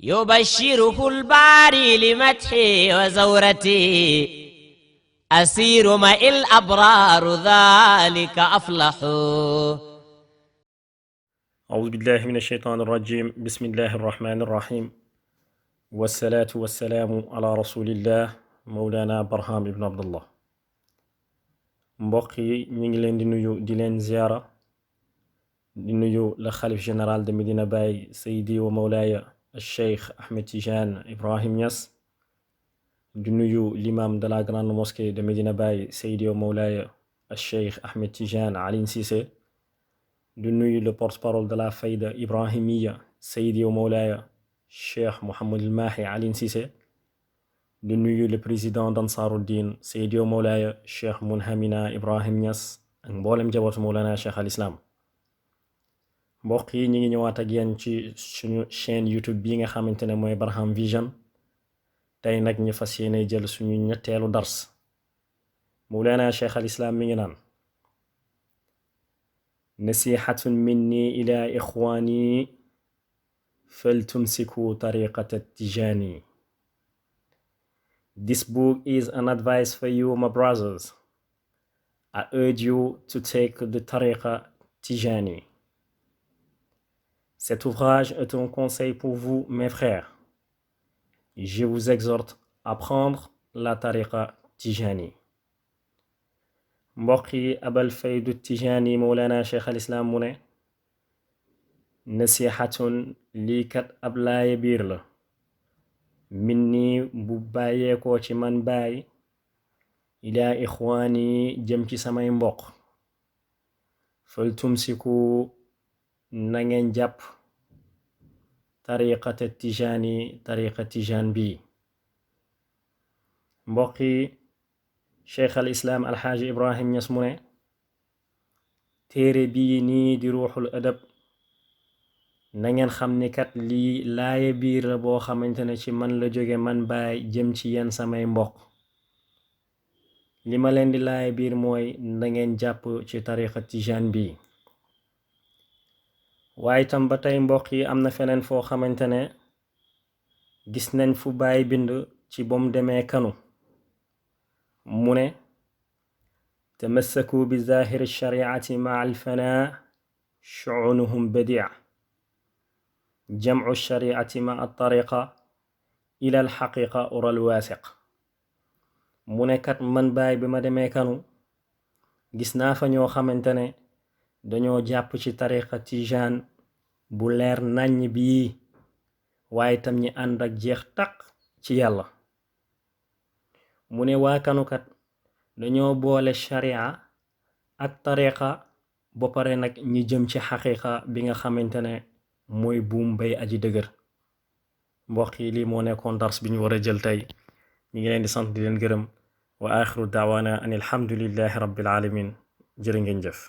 يبشره الباري لمدحي وزورتي أسير مع الأبرار ذلك أفلح. أعوذ بالله من الشيطان الرجيم. بسم الله الرحمن الرحيم، والصلاة والسلام على رسول الله مولانا برهام ibn Abdullah. mbokk yi ñu ngi leen di nuyu di leen ziyaara, di nuyu le xalif général de Medina Baye Seydi wa Mawlaaya Cheikh Ahmed Tidiane Ibrahim Niass, di nuyu l'imam de la grande mosquée de Medina Baye Seydi wa Mawlaaya Cheikh Ahmed Tidiane Alioune Cissé, di nuyu le porte-parole de la Fayda Ibrahimiya Seydi wa Mawlaaya Cheikh Mohammed El Mahi Alioune Cissé, di nuyu le président d'Ansaruddin Seydi wa Mawlaaya Cheikh Mounhamina Ibrahim Niass ak mboolem jabootu Mawlana Cheikh al Islam. mbokk yi ñu ngi ñëwaat ak yéen ci suñu chaîne YouTube bi nga xamante ne mooy Barham Vision. tey nag ñu fas yéene jël suñu ñetteelu dars. Mawlana Cheikh al Islam mi ngi naan: nasihatun minni ila ikhwani faltumsiku tariqata tijani. This book is an advice for you, my brothers. I urge you to take the tariqa Tijani. Cet ouvrage est un conseil pour vous, mes frères. Je vous exhorte à prendre la tariqa Tijani. mbokk yi abal faydu Tijani Mawlana Cheikh al Islam mu ne: nasihatun lii kat ab laaye biir la, minni bu bàyyeekoo ci man baay, ilaa ixwaani jëm ci samay mbokk. fal tumsiku na ngeen jàpp tariqata Tijani tariqa Tijan bi. mbokk yi Cheikh al Islam alxaaji Ibrahim Niass mu ne: téere bii nii di ruuxul adab, na ngeen xam ni kat lii laaye biir la boo xamante ne ci man la jóge man baay jëm ci yenn samay mbokk. li ma leen di laaye biir mooy na ngeen jàpp ci tariqa Tijan bi. waaye tam ba tey mbokk yi am na feneen foo xamante ne gis nañ fu baay bind ci bom demee Kano mu ne: tamassaku bi zahiri shariati maa alfana shu'unuhum badia, jamcu shariati maa tariqa ila alxaqiqa ura alwaasiq. mu ne kat man baay bi ma demee Kano gis naa fa ñoo xamante ne dañoo jàpp ci tariqa Tijan bu leer naññ bii, waaye tam ñi ànd ak jeex taq ci yàlla. mu ne waa Kano kat dañoo boole sharia ak tariqa ba pare nag ñi jëm ci xaqiqa bi nga xamante ne mooy buum bay aji dëgër. mbokk yi lii moo nekkoon dars bi ñu war a jël tey. ñi ngi leen di sant di leen gërëm. wa axiru daawaana an alhamdulillahi rabbil alamin. jërë ngeen jëf.